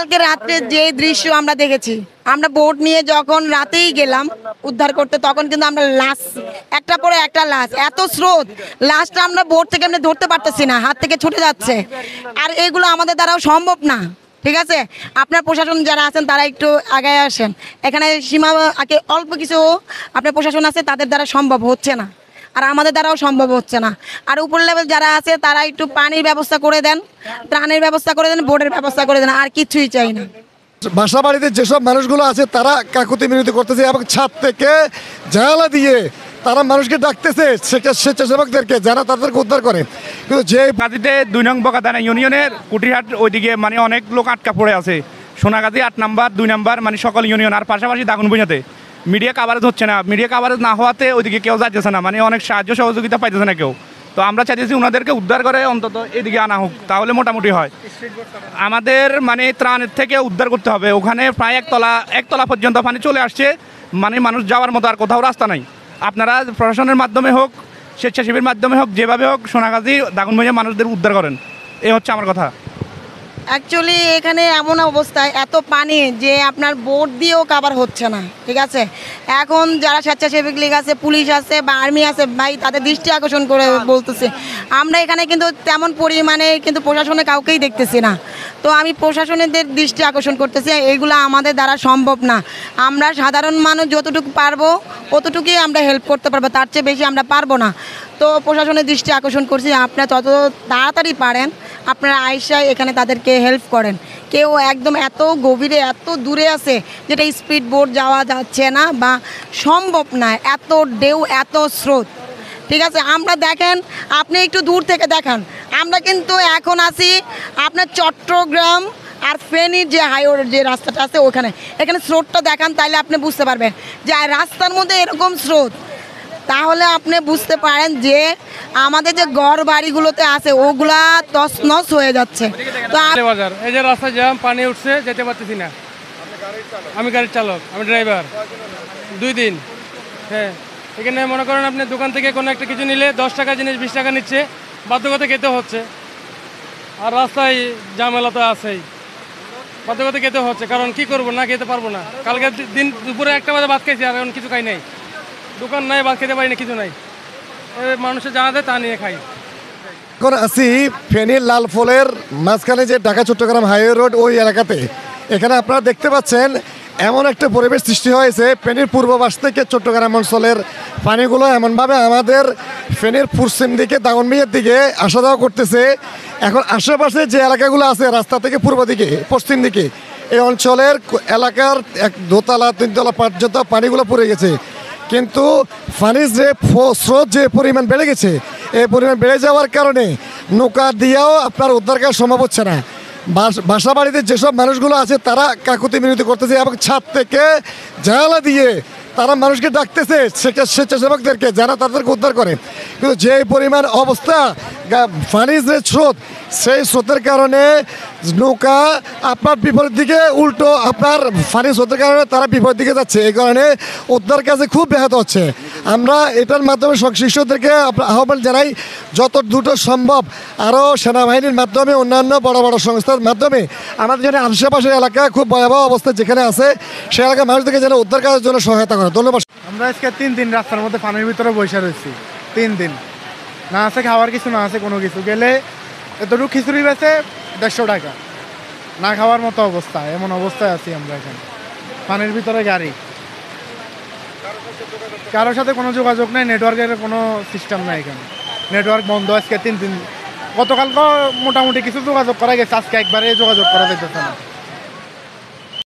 কালকে রাত্রে যে দৃশ্য আমরা দেখেছি, আমরা বোট নিয়ে যখন রাতেই গেলাম উদ্ধার করতে, তখন কিন্তু আমরা লাশ একটা পরে একটা লাশ, এত স্রোত, লাশটা আমরা বোট থেকে আমরা ধরতে পারতেছি না, হাত থেকে ছুটে যাচ্ছে। আর এগুলো আমাদের দ্বারাও সম্ভব না। ঠিক আছে, আপনার প্রশাসন যারা আছেন তারা একটু আগে আসেন। এখানে সীমা আগে অল্প কিছু আপনার প্রশাসন আছে, তাদের দ্বারা সম্ভব হচ্ছে না, আর আমাদের দ্বারাও সম্ভব হচ্ছে না। আর উপর লেভেল যারা আছে তারা একটু পানির ব্যবস্থা করে দেন, ত্রাণের ব্যবস্থা করে দেন, বোর্ডের ব্যবস্থা করে দেন, আর কিছুই চাই না। বাসা বাড়িতে যেসব মানুষগুলো আছে তারা কাকুতি মিনতি করতেছে এবং ছাদ থেকে জানালা দিয়ে তারা মানুষকে ডাকতেছে, স্বেচ্ছাসেবকদেরকে, যারা তাদেরকে উদ্ধার করে। কিন্তু যে গাজীতে 2 নং বকাদানা ইউনিয়নের কুটিরহাট ওইদিকে মানে অনেক লোক আটকা পড়ে আছে। সোনাগাজী 8 নাম্বার 2 নাম্বার মানে সকল ইউনিয়ন, আর পাশাপাশি দাগনভূঞাতে মিডিয়া কাভারেজ হচ্ছে না। মিডিয়া কাভারেজ না হওয়াতে ওইদিকে কেউ যাচ্ছে না, মানে অনেক সাহায্য সহযোগিতা পাইতেছে না কেউ। তো আমরা চাইতেছি ওনাদেরকে উদ্ধার করে অন্তত এদিকে আনা হোক, তাহলে মোটামুটি হয়। আমাদের মানে ত্রাণের থেকে উদ্ধার করতে হবে। ওখানে প্রায় একতলা পর্যন্ত পানি চলে আসছে, মানে মানুষ যাওয়ার মতো আর কোথাও রাস্তা নাই। আপনারা প্রশাসনের মাধ্যমে হোক, স্বেচ্ছাসেবীর মাধ্যমে হোক, যেভাবে হোক সোনাগাজী দাগনভূঞা মানুষদের উদ্ধার করেন, এই হচ্ছে আমার কথা। অ্যাকচুয়ালি এখানে এমন অবস্থায় এত পানি যে আপনার বোট দিয়েও কাভার হচ্ছে না। ঠিক আছে, এখন যারা স্বেচ্ছাসেবক লীগ আছে, পুলিশ আছে বা আর্মি আছে, ভাই তাদের দৃষ্টি আকর্ষণ করে বলতেছে। আমরা এখানে কিন্তু তেমন পরিমাণে কিন্তু প্রশাসনে কাউকেই দেখতেছি না। তো আমি প্রশাসনেদের দৃষ্টি আকর্ষণ করতেছি, এইগুলো আমাদের দ্বারা সম্ভব না। আমরা সাধারণ মানুষ যতটুকু পারবো অতটুকুই আমরা হেল্প করতে পারবো, তার চেয়ে বেশি আমরা পারবো না। তো প্রশাসনের দৃষ্টি আকর্ষণ করছি, আপনারা তত তাড়াতাড়ি পারেন আপনারা আইসায় এখানে তাদেরকে হেল্প করেন। কেউ একদম এত গভীরে এত দূরে আছে যেটা স্পিড বোট যাওয়া যাচ্ছে না বা সম্ভব না, এত ঢেউ এত স্রোত। ঠিক আছে, আমরা দেখেন, আপনি একটু দূর থেকে দেখান, আমরা কিন্তু এখন আছি আপনার চট্টগ্রাম আর ফেনীর যে হাইওয়ে যে রাস্তাটা আছে ওখানে, এখানে স্রোতটা দেখান, তাইলে আপনি বুঝতে পারবেন যে রাস্তার মধ্যে এরকম স্রোত। তাহলে আপনি বুঝতে পারেন যে আমাদের যে ঘর বাড়িগুলোতে আছে ওগুলা তছনছ হয়ে যাচ্ছে। তো বাজার এই যে রাস্তা জ্যাম, পানি উঠছে, যেতে পারতেছি না। আমি গাড়ির চালক, আমি ড্রাইভার। 2 দিন, হ্যাঁ। এখানে মনে করেন আপনি দোকান থেকে কোনো একটা কিছু নিলে 10 টাকা জিনিস 20 টাকা নিচ্ছে, বাধ্যকতা খেতে হচ্ছে। আর রাস্তায় ঝামেলা তো আছেই, বাধ্যকতা খেতে হচ্ছে। কারণ কি করব, না খেতে পারবো না। কালকে দিন দুপুরে 1টা বাজে ভাত খাইছি, আর এখন কিছু খাই নাই, দোকান নাই, ভাত খেতে পারি না, কিছু নাই। মানুষের জানা দেয় তা নিয়ে খাই। এখন আছি ফেনীর লালফলের মাঝখানে যে ঢাকা চট্টগ্রাম হাইওয়ে রোড, ওই এলাকাতে। এখানে আপনারা দেখতে পাচ্ছেন এমন একটা পরিবেশ সৃষ্টি হয়েছে, ফেনীর পূর্ব পাশ থেকে চট্টগ্রাম অঞ্চলের পানিগুলো এমনভাবে আমাদের ফেনীর পশ্চিম দিকে দাগনভূঞার দিকে আসা যাওয়া করতেছে। এখন আশেপাশে যে এলাকাগুলো আছে রাস্তা থেকে পূর্ব দিকে পশ্চিম দিকে, এই অঞ্চলের এলাকার 2তলা 3তলা পর্যন্ত পানিগুলো পড়ে গেছে। কিন্তু পানির যে স্রোত যে পরিমাণ বেড়ে গেছে, এই পরিমাণ বেড়ে যাওয়ার কারণে নৌকা দিয়েও আপনার উদ্ধার করা সম্ভব হচ্ছে না। বাসা বাড়িতে যেসব মানুষগুলো আছে তারা কাকুতি মিনতি করতেছে এবং ছাদ থেকে জানালা দিয়ে তারা মানুষকে ডাকতেছে, স্বেচ্ছাসেবকদেরকে, যারা তাদেরকে উদ্ধার করে। কিন্তু যে পরিমাণ অবস্থা, পানির যে স্রোত, সেই স্রোতের কারণে নৌকা আপনার বিপরীত দিকে উল্টো, আপনার পানির স্রোতের কারণে তারা বিপরীত দিকে যাচ্ছে। এই কারণে উদ্ধার কাজে খুব ব্যাহত হচ্ছে। আমরা এটার মাধ্যমে সংশ্লিষ্টদেরকে আহ্বান জানাই, যত দ্রুত সম্ভব আরও সেনাবাহিনীর মাধ্যমে, অন্যান্য বড় বড় সংস্থার মাধ্যমে আমাদের যেন আশেপাশের এলাকা খুব ভয়াবহ অবস্থা যেখানে আছে, সেই এলাকার মানুষদেরকে যেন উদ্ধার কাজের জন্য সহায়তা করে। ধন্যবাদ। আমরা আজকে 3 দিন রাস্তার মধ্যে পানির ভিতরে বসে রয়েছি। 3 দিন না আছে খাওয়ার কিছু, না আছে কোনো কিছু। গেলে এতটুকু খিচুড়ি বেছে 150 টাকা, না খাওয়ার মতো অবস্থা। এমন অবস্থায় আছি আমরা এখানে, পানির ভিতরে গাড়ি, কারোর সাথে কোনো যোগাযোগ নেই, নেটওয়ার্কের কোনো সিস্টেম নাই এখানে। নেটওয়ার্ক বন্ধ আজকে 3 দিন। গতকালকে মোটামুটি কিছু যোগাযোগ করা গেছে, আজকে একবারে যোগাযোগ করা যাইতেছে না।